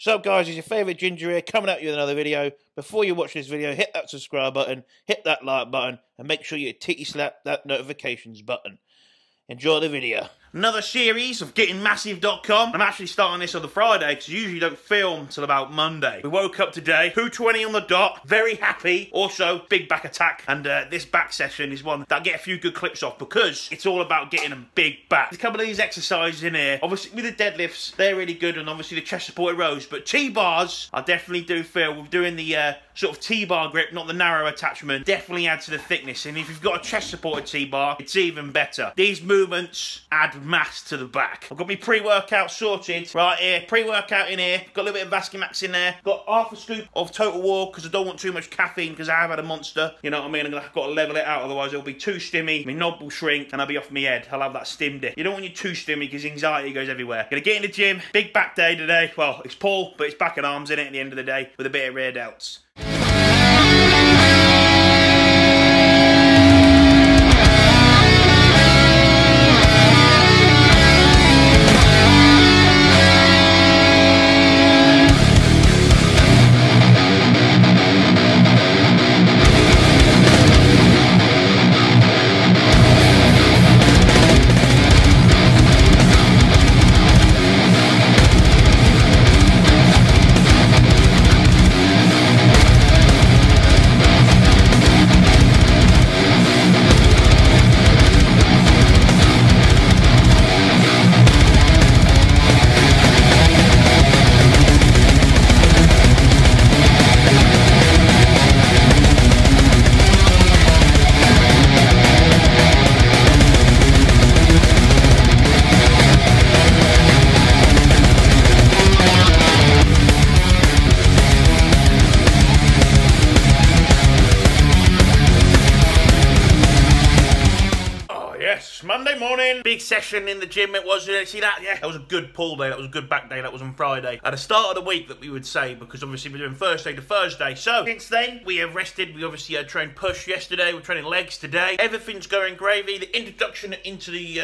So guys, it's your favourite Ginger here, coming at you with another video. Before you watch this video, hit that subscribe button, hit that like button, and make sure you titty slap that notifications button. Enjoy the video. Another series of gettingmassive.com. I'm actually starting this on the Friday because I usually don't film till about Monday. We woke up today, 2:20 on the dot, very happy. Also, big back attack. And this back session is one that I get a few good clips off because it's all about getting a big back. There's a couple of these exercises in here. Obviously, with the deadlifts, they're really good, and obviously the chest supported rows. But T-bars, I definitely do feel, with doing the sort of T-bar grip, not the narrow attachment, definitely add to the thickness. And if you've got a chest supported T-bar, it's even better. These movements add mass to the back. I've got my pre-workout sorted right here. Pre-workout in here. Got a little bit of Vascumax in there. Got half a scoop of Total War because I don't want too much caffeine because I have had a monster. You know what I mean? I've got to level it out, otherwise it'll be too stimmy. My knob will shrink and I'll be off my head. I'll have that stim dip. You don't want you too stimmy because anxiety goes everywhere. Gonna get in the gym. Big back day today. Well, it's pull, but it's back and arms in it at the end of the day with a bit of rear delts. Monday morning, big session in the gym it was. See that? Yeah, that was a good pull day. That was a good back day. That was on Friday. At the start of the week that we would say, because obviously we're doing Thursday to Thursday. So, since then, we have rested. We obviously had trained push yesterday. We're training legs today. Everything's going gravy. The introduction into the,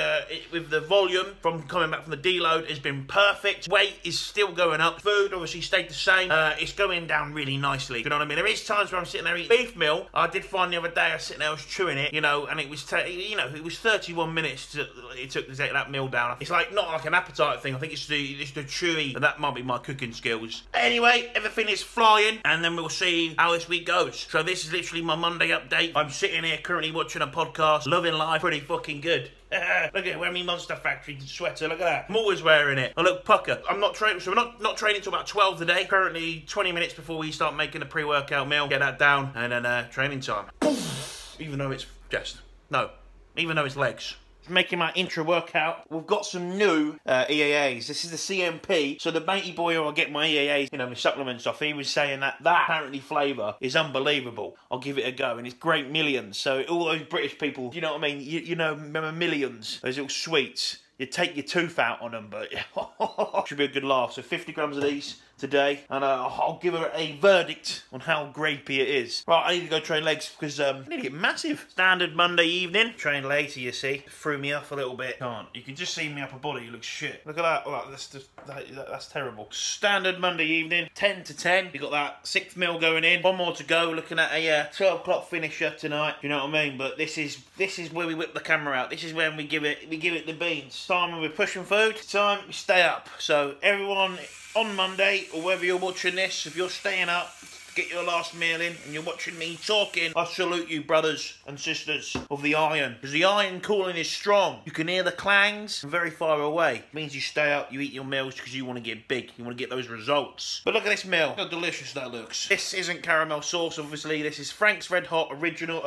with the volume from coming back from the deload has been perfect. Weight is still going up. Food obviously stayed the same. It's going down really nicely. You know what I mean? There is times where I'm sitting there eating beef meal. I did find the other day I was sitting there, I was chewing it, you know, and it was, it was 31 minutes it took to take that meal down. It's like not like an appetite thing. I think it's the chewy, and that might be my cooking skills. Anyway, everything is flying, and then we'll see how this week goes. So this is literally my Monday update. I'm sitting here currently watching a podcast, loving life, pretty fucking good. Look at it, wearing me Monster Factory sweater, look at that. I'm always wearing it. I look pucker. I'm not training, so we're not training until about 12 today. Currently 20 minutes before we start making a pre-workout meal. Get that down, and then training time. Even though it's chest. No. Even though it's legs. Making my intro workout. We've got some new EAAs. This is the CMP. So the matey boy who I get my EAAs, you know, my supplements off, he was saying that apparently flavour is unbelievable. I'll give it a go, and it's great millions. So all those British people, you know what I mean? You know, remember millions? Those little sweets. You take your tooth out on them, but should be a good laugh. So 50 grams of these today, and I'll give her a verdict on how grapey it is. Right, I need to go train legs because I need to get massive. Standard Monday evening. Train later, you see. Threw me off a little bit. Can't. You can just see my upper body. It looks shit. Look at that. Oh, that's terrible. Standard Monday evening. 10 to 10. You got that 6th meal going in. One more to go. Looking at a 12 o'clock finisher tonight. You know what I mean? But this is where we whip the camera out. This is when we give it the beans. Time when we're pushing food. Time we stay up. So everyone on Monday, or whether you're watching this, if you're staying up, get your last meal in, and you're watching me talking, I salute you, brothers and sisters of the iron. Because the iron calling is strong. You can hear the clangs from very far away. It means you stay up, you eat your meals because you want to get big. You want to get those results. But look at this meal. Look how delicious that looks. This isn't caramel sauce, obviously. This is Frank's Red Hot original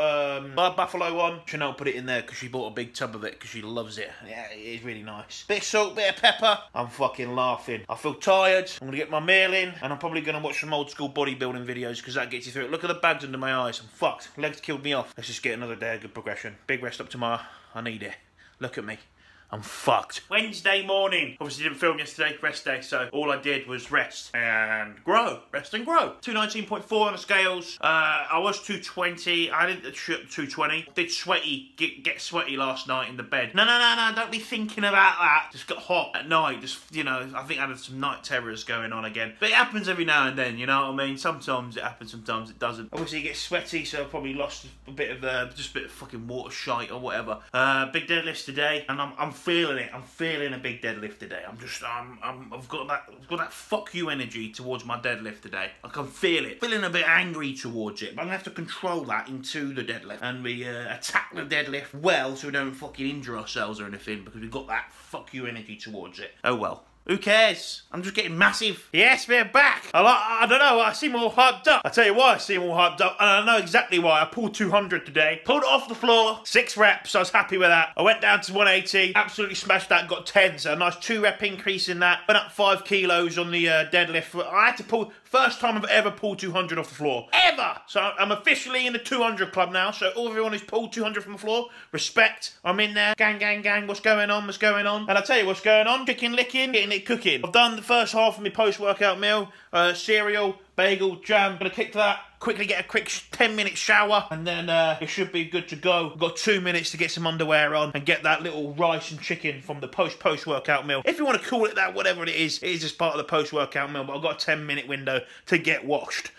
buffalo one. Chanel put it in there because she bought a big tub of it because she loves it. Yeah, it is really nice. Bit of salt, bit of pepper. I'm fucking laughing. I feel tired. I'm going to get my meal in, and I'm probably going to watch some old school bodybuilding videos because that gets you through it. Look at the bags under my eyes. I'm fucked. Legs killed me off. Let's just get another day of good progression. Big rest up tomorrow. I need it. Look at me. I'm fucked. Wednesday morning. Obviously didn't film yesterday, rest day, so all I did was rest and grow. Rest and grow. 219.4 on the scales. I was 220. I didn't shoot 220. Did sweaty, get sweaty last night in the bed. No, don't be thinking about that. Just got hot at night. Just, you know, I think I had some night terrors going on again. But it happens every now and then, you know what I mean? Sometimes it happens, sometimes it doesn't. Obviously it gets sweaty, so I probably lost a bit of, just a bit of fucking water shite or whatever. Big deadlifts today, and I'm feeling it. I'm feeling a big deadlift today. I've got that fuck you energy towards my deadlift today. I can feel it. Feeling a bit angry towards it, but I'm gonna have to control that into the deadlift, and we attack the deadlift well, so we don't fucking injure ourselves or anything, because we've got that fuck you energy towards it. Oh well. Who cares? I'm just getting massive. Yes, we're back. I don't know, I seem all hyped up. I tell you why I seem all hyped up, and I know exactly why. I pulled 200 today. Pulled it off the floor, 6 reps, I was happy with that. I went down to 180, absolutely smashed that, got 10, so a nice 2 rep increase in that. Went up 5 kilos on the deadlift. I had to pull, first time I've ever pulled 200 off the floor. Ever! So I'm officially in the 200 club now, so all everyone who's pulled 200 from the floor, respect. I'm in there. Gang, gang, gang, what's going on, what's going on? And I tell you what's going on, chicken licking, getting it cooking. I've done the first half of my post-workout meal, cereal, bagel, jam. Gonna kick that, quickly get a quick 10-minute shower, and then it should be good to go. I've got 2 minutes to get some underwear on and get that little rice and chicken from the post-workout meal. If you want to call it that, whatever it is just part of the post-workout meal, but I've got a 10-minute window to get washed.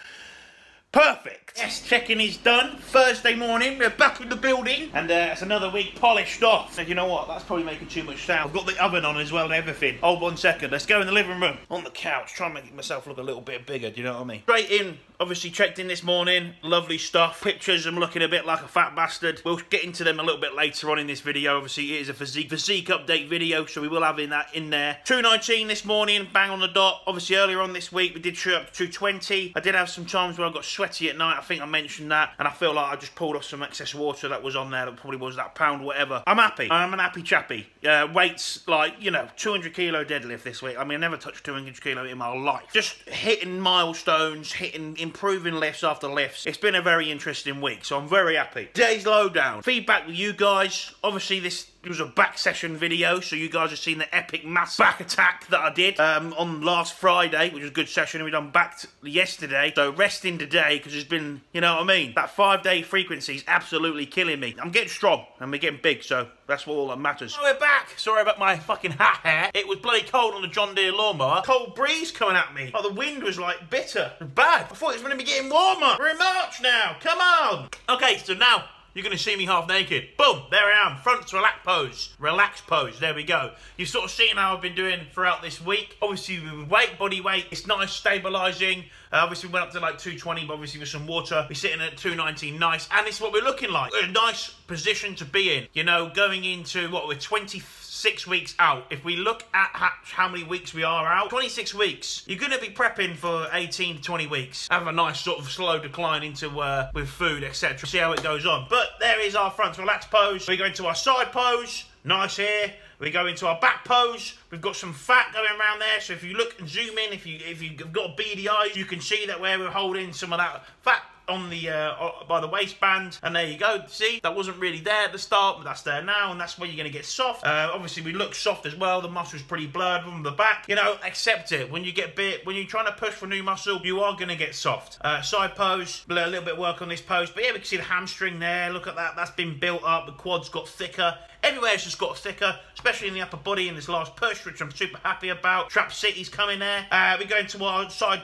Perfect. Yes, checking is done. Thursday morning, we're back in the building, and it's another week polished off. So you know what? That's probably making too much sound. I've got the oven on as well and everything. Hold 1 second. Let's go in the living room on the couch. Try and make myself look a little bit bigger. Do you know what I mean? Straight in. Obviously checked in this morning. Lovely stuff. Pictures. I'm looking a bit like a fat bastard. We'll get into them a little bit later on in this video. Obviously, it is a physique update video, so we will have that in there. 219 this morning, bang on the dot. Obviously, earlier on this week, we did shoot up to 220. I did have some times where I got sweaty at night. I think I mentioned that, and I feel like I just pulled off some excess water that was on there. That probably was that pound, whatever. I'm happy. I'm an happy chappy. Weights, like, you know, 200 kilo deadlift this week. I mean, I never touched 200 kilo in my life. Just hitting milestones, improving lifts after lifts. It's been a very interesting week, so I'm very happy. Today's lowdown. Feedback with you guys. Obviously, it was a back session video, so you guys have seen the epic mass back attack that I did on last Friday, which was a good session. We done back yesterday, so resting today, because it's been, you know what I mean? That 5-day frequency is absolutely killing me. I'm getting strong, and we're getting big, so that's all that matters. So we're back. Sorry about my fucking hat hair. It was bloody cold on the John Deere lawnmower. Cold breeze coming at me. Oh, the wind was like bitter. It was bad. I thought it was going to be getting warmer. We're in March now. Come on. Okay, so now you're going to see me half naked. Boom, there I am. Front to relax pose. Relax pose, there we go. You've sort of seen how I've been doing throughout this week. Obviously with weight, body weight, it's nice, stabilising. Obviously we went up to like 220, but obviously with some water. We're sitting at 219, nice. And it's what we're looking like. A nice position to be in. You know, going into, what, we're 26 weeks out. If we look at how many weeks we are out, 26 weeks. You're going to be prepping for 18 to 20 weeks. Have a nice sort of slow decline into with food, etc. See how it goes on. But there is our front relax pose. We go into our side pose. Nice here. We go into our back pose. We've got some fat going around there. So if you look and zoom in, if you've got beady eyes, you can see that where we're holding some of that fat on the by the waistband, and there you go. See, that wasn't really there at the start, but that's there now, and that's where you're going to get soft. Obviously we look soft as well. The muscle's pretty blurred from the back. You know, accept it. When you get bit, when you're trying to push for new muscle, you are going to get soft. Side pose, a little bit of work on this pose, but yeah, we can see the hamstring there. Look at that. That's been built up. The quads got thicker. Everywhere's just got thicker, especially in the upper body in this last push, which I'm super happy about. Trap City's coming there. We go into our side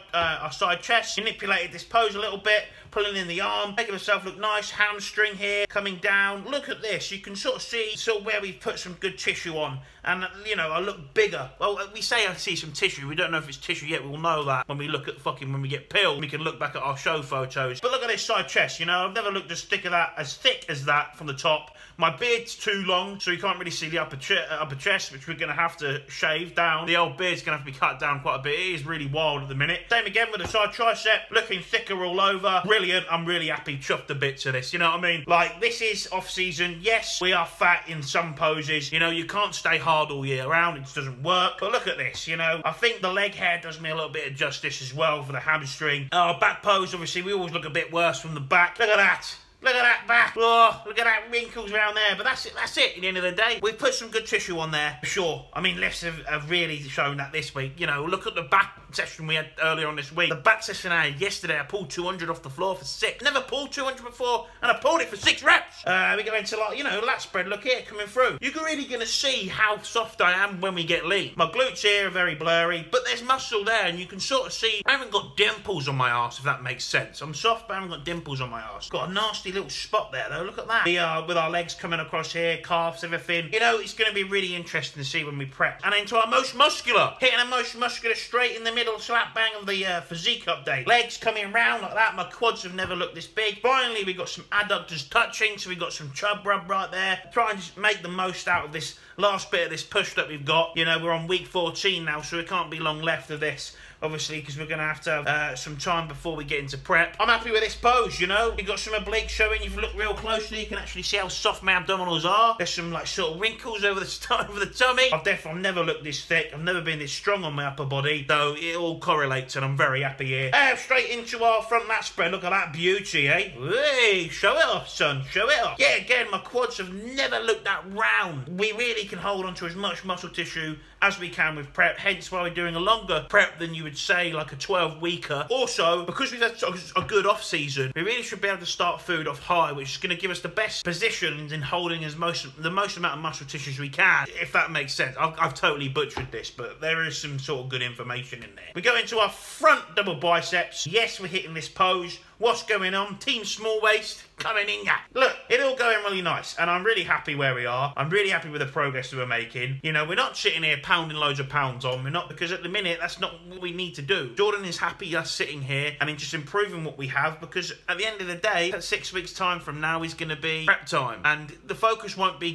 chest. Manipulated this pose a little bit, pulling in the arm, making myself look nice. Hamstring here, coming down. Look at this. You can sort of see where we've put some good tissue on. And, you know, I look bigger. Well, we say I see some tissue. We don't know if it's tissue yet. We'll know that when we look at when we get peeled. We can look back at our show photos. But look at this side chest, you know. I've never looked as thick as that from the top. My beard's too long, so you can't really see the upper chest, which we're going to have to shave down. The old beard's going to have to be cut down quite a bit. It is really wild at the minute. Same again with the side tricep, looking thicker all over. Brilliant. I'm really happy, chuffed a bit to this, you know what I mean? Like, this is off-season. Yes, we are fat in some poses. You know, you can't stay hard all year round. It just doesn't work. But look at this, you know. I think the leg hair does me a little bit of justice as well for the hamstring. Our back pose, obviously, we always look a bit worse from the back. Look at that. Look at that back. Oh, look at that wrinkles around there. But that's it. At the end of the day, we've put some good tissue on there, for sure. I mean, lifts have really shown that this week. You know, look at the back session we had earlier on this week. The back session I had yesterday, I pulled 200 off the floor for 6. Never pulled 200 before, and I pulled it for 6 reps. We go into, like, you know, lat spread. Look here, coming through. You're really going to see how soft I am when we get lean. My glutes here are very blurry, but there's muscle there, and you can sort of see I haven't got dimples on my arse, if that makes sense. I'm soft, but I haven't got dimples on my arse. Got a nasty little spot there, though. Look at that. With our legs coming across here, calves, everything. You know, it's going to be really interesting to see when we prep. And into our most muscular. Hitting a most muscular straight in the middle, slap bang of the physique update. Legs coming round like that. My quads have never looked this big. Finally, we got some adductors touching, so we got some chub rub right there. Try and just make the most out of this last bit of this push that we've got. You know, we're on week 14 now, so it can't be long left of this, obviously, because we're going to have some time before we get into prep. I'm happy with this pose, you know. You've got some obliques showing. If you look real closely, you can actually see how soft my abdominals are. There's some, like, sort of wrinkles over the tummy. I've never looked this thick. I've never been this strong on my upper body, so it all correlates, and I'm very happy here. Straight into our front lat spread. Look at that beauty, eh? Hey, show it off, son. Show it off. Yeah, again, my quads have never looked that round. We really can hold on to as much muscle tissue as we can with prep, hence why we're doing a longer prep than you would say, like a 12-weeker. Also, because we've had a good off-season, we really should be able to start food off high, which is going to give us the best positions in holding the most amount of muscle tissue as we can, if that makes sense. I've totally butchered this, but there is some sort of good information in there. We go into our front double biceps. Yes, we're hitting this pose. What's going on? Team small waist coming in. Look, it's all going really nice, and I'm really happy where we are. I'm really happy with the progress that we're making. You know, we're not sitting here pounding loads of pounds on. We're not, because at the minute, that's not what we need to do. Jordan is happy us sitting here and then just improving what we have, because at the end of the day, at 6 weeks' time from now is going to be prep time, and the focus won't be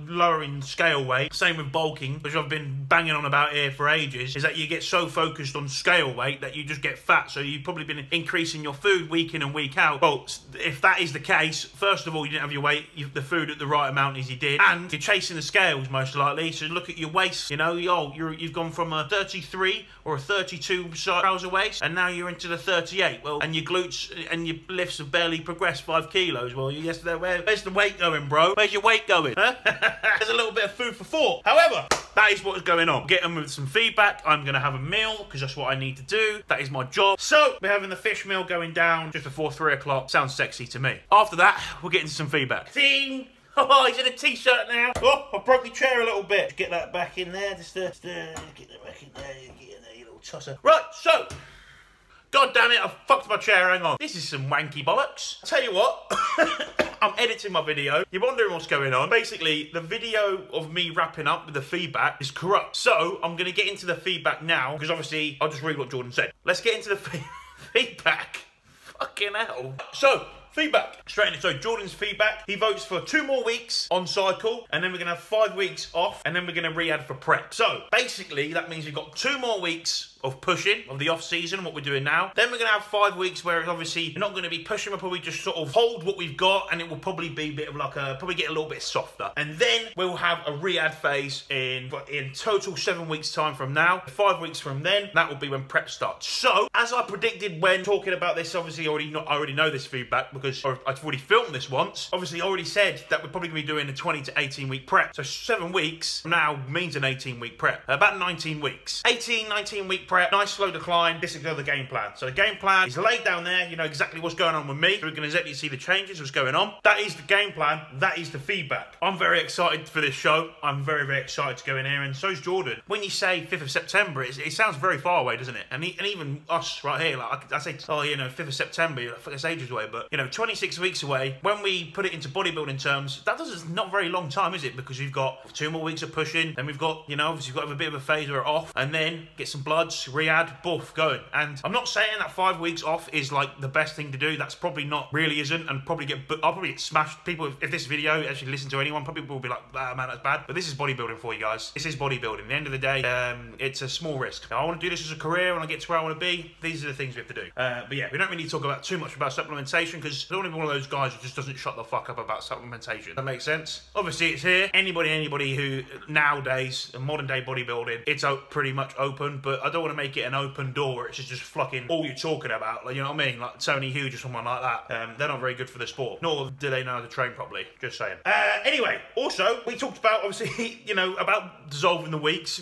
lowering scale weight. Same with bulking, which I've been banging on about here for ages, is that you get so focused on scale weight that you just get fat. So you've probably been increasing your food week in and week out. Well, if that is the case, first of all, you didn't have your weight, the food at the right amount as you did, and you're chasing the scales most likely. So look at your waist. You know, you've gone from a 33 or a 32 trouser waist, and now you're into the 38. Well, and your glutes and your lifts have barely progressed 5 kilos. Well, where's the weight going, bro? Where's your weight going? Huh? There's a little bit of food for thought. However, that is what's going on. Get them with some feedback. I'm going to have a meal because that's what I need to do. That is my job. So we're having the fish meal going down just before 3 o'clock. Sounds sexy to me. After that, we'll get into some feedback. Team. Oh, he's in a t-shirt now. Oh, I broke the chair a little bit. Just get that back in there. Just get that back in there. Get in there, you little tosser. Right, so. God damn it, I've fucked my chair, hang on. This is some wanky bollocks. I'll tell you what, I'm editing my video. You're wondering what's going on. Basically, the video of me wrapping up with the feedback is corrupt. So, I'm going to get into the feedback now, because obviously, I'll just read what Jordan said. Let's get into the feedback. Fucking hell. So, feedback. Straight in. So Jordan's feedback. He votes for 2 more weeks on cycle, and then we're going to have 5 weeks off, and then we're going to re-add for prep. So basically, that means we've got 2 more weeks of pushing, of the off-season, what we're doing now. Then we're going to have 5 weeks where obviously you're not going to be pushing, we'll probably just sort of hold what we've got, and it will probably be a bit of like probably get a little bit softer. And then we'll have a re-add phase in total 7 weeks time from now. 5 weeks from then, that will be when prep starts. So, as I predicted when talking about this, obviously I already know this feedback because I've already filmed this once. Obviously I already said that we're probably going to be doing a 20 to 18 week prep. So 7 weeks from now means an 18 week prep. About 19 weeks. 18, 19 week prep, nice slow decline. This is the game plan. So the game plan is laid down there. You know exactly what's going on with me. So we can exactly see the changes, what's going on. That is the game plan. That is the feedback. I'm very excited for this show. I'm very, very excited to go in here, and so's Jordan. When you say 5th of September, it sounds very far away, doesn't it? And even us right here, like I say, oh, you know, 5th of September, you're like, fuck, it's ages away. But, you know, 26 weeks away, when we put it into bodybuilding terms, that is not very long time, is it? Because you've got 2 more weeks of pushing, then we've got, you know, obviously you've got to have a bit of a phase where we're off, and then get some bloods, re-add, boof, going. And I'm not saying that 5 weeks off is like the best thing to do. That's probably not, really isn't, and I'll probably get smashed. People, if this video actually listen to anyone, probably will be like, ah, man, that's bad. But this is bodybuilding for you guys. This is bodybuilding. At the end of the day, it's a small risk. Now, I want to do this as a career, when I get to where I want to be, these are the things we have to do. But yeah, we don't really talk about too much about supplementation, because I don't want to be one of those guys who just doesn't shut the fuck up about supplementation. That makes sense? Obviously, it's here. Anybody who nowadays, in modern day bodybuilding, it's pretty much open, but I don't want to make it an open door. It's just fucking all you're talking about. Like, you know what I mean? Like Tony Hughes or someone like that. They're not very good for the sport. Nor do they know how to train properly. Just saying. Anyway, also, we talked about, obviously, you know, about dissolving the weeks,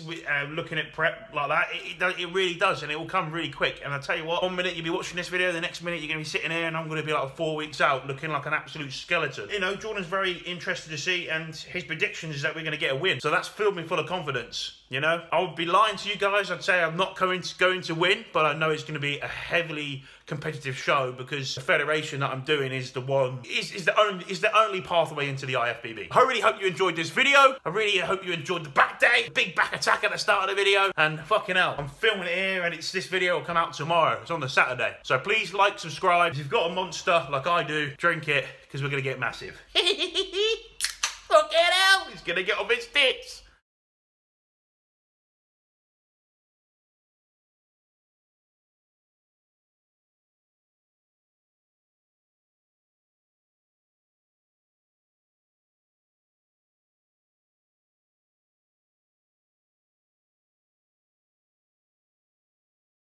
looking at prep like that. It really does, and it will come really quick. And I'll tell you what, 1 minute you'll be watching this video, the next minute you're going to be sitting here, and I'm going to be like 4 weeks out looking like an absolute skeleton. You know, Jordan's very interested to see, and his predictions is that we're going to get a win. So that's filled me full of confidence. You know, I would be lying to you guys. I'd say I'm not going to win, but I know it's going to be a heavily competitive show because the federation that I'm doing is the one is the only pathway into the IFBB. I really hope you enjoyed this video. I really hope you enjoyed the back day, big back attack at the start of the video, and fucking hell, I'm filming it here, and this video will come out tomorrow. It's on the Saturday, so please like, subscribe. If you've got a monster like I do, drink it because we're gonna get massive. Fucking hell, he's gonna get off his tits.